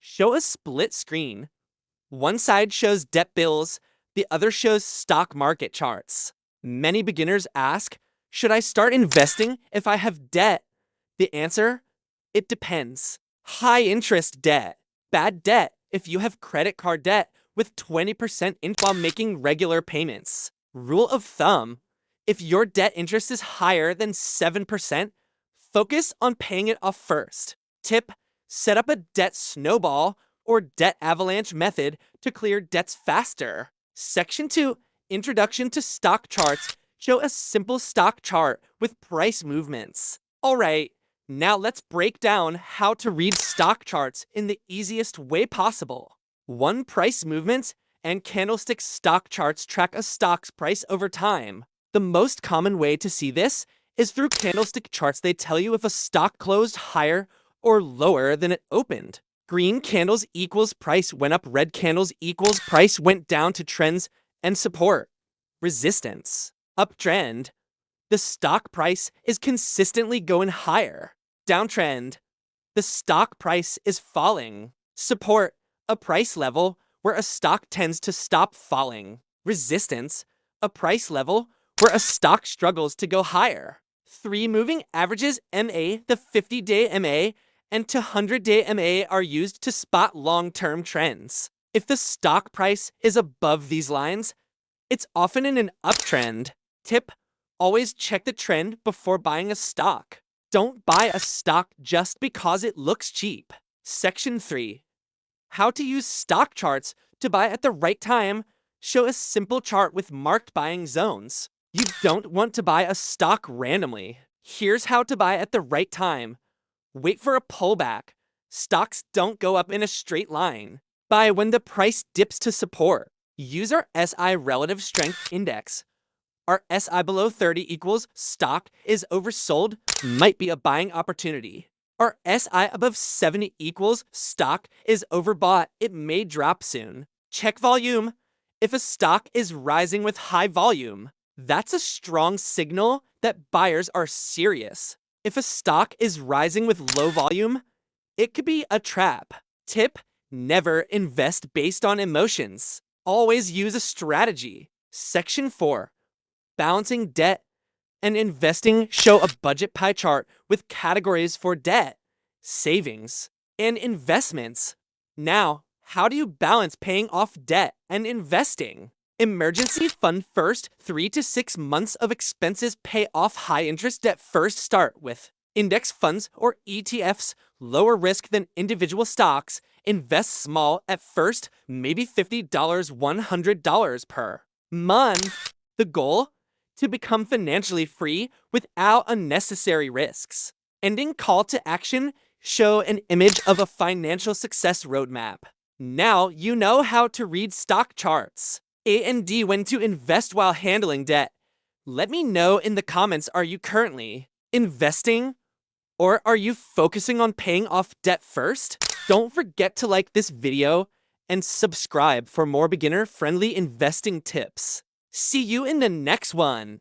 Show a split screen. One side shows debt bills, the other shows stock market charts. Many beginners ask, should I start investing if I have debt? The answer? It depends. High interest debt. Bad debt if you have credit card debt with 20% interest while making regular payments. Rule of thumb. If your debt interest is higher than 7%, focus on paying it off first. Tip: set up a debt snowball or debt avalanche method to clear debts faster. Section 2, Introduction to Stock Charts. Show a simple stock chart with price movements. Alright, now let's break down how to read stock charts in the easiest way possible. 1. Price movements and Candlesticks stock charts track a stock's price over time. The most common way to see this is through candlestick charts. They tell you if a stock closed higher or lower than it opened. Green candles equals price went up, red candles equals price went down to trends and support. Resistance. Uptrend. The stock price is consistently going higher. Downtrend. The stock price is falling. Support. A price level where a stock tends to stop falling. Resistance. A price level where a stock struggles to go higher. 3 moving averages, MA, the 50-day MA, and 200-day MA are used to spot long-term trends. If the stock price is above these lines, it's often in an uptrend. Tip: always check the trend before buying a stock. Don't buy a stock just because it looks cheap. Section 3. How to use stock charts to buy at the right time. Show a simple chart with marked buying zones. You don't want to buy a stock randomly. Here's how to buy at the right time. Wait for a pullback. Stocks don't go up in a straight line. Buy when the price dips to support. Use our SI Relative Strength Index. Our SI below 30 equals stock is oversold, might be a buying opportunity. Our SI above 70 equals stock is overbought, it may drop soon. Check volume. If a stock is rising with high volume, that's a strong signal that buyers are serious. If a stock is rising with low volume, it could be a trap. Tip: never invest based on emotions. Always use a strategy. Section 4. Balancing debt and investing. Show a budget pie chart with categories for debt, savings, and investments. Now, how do you balance paying off debt and investing? Emergency fund first. 3 to 6 months of expenses. Pay off high interest debt first. Start with index funds or ETFs, lower risk than individual stocks. Invest small at first, maybe $50, $100 per month. The goal? To become financially free without unnecessary risks. Ending call to action. Show an image of a financial success roadmap. Now you know how to read stock charts. A&D: when to invest while handling debt. Let me know in the comments, are you currently investing or are you focusing on paying off debt first? Don't forget to like this video and subscribe for more beginner-friendly investing tips. See you in the next one.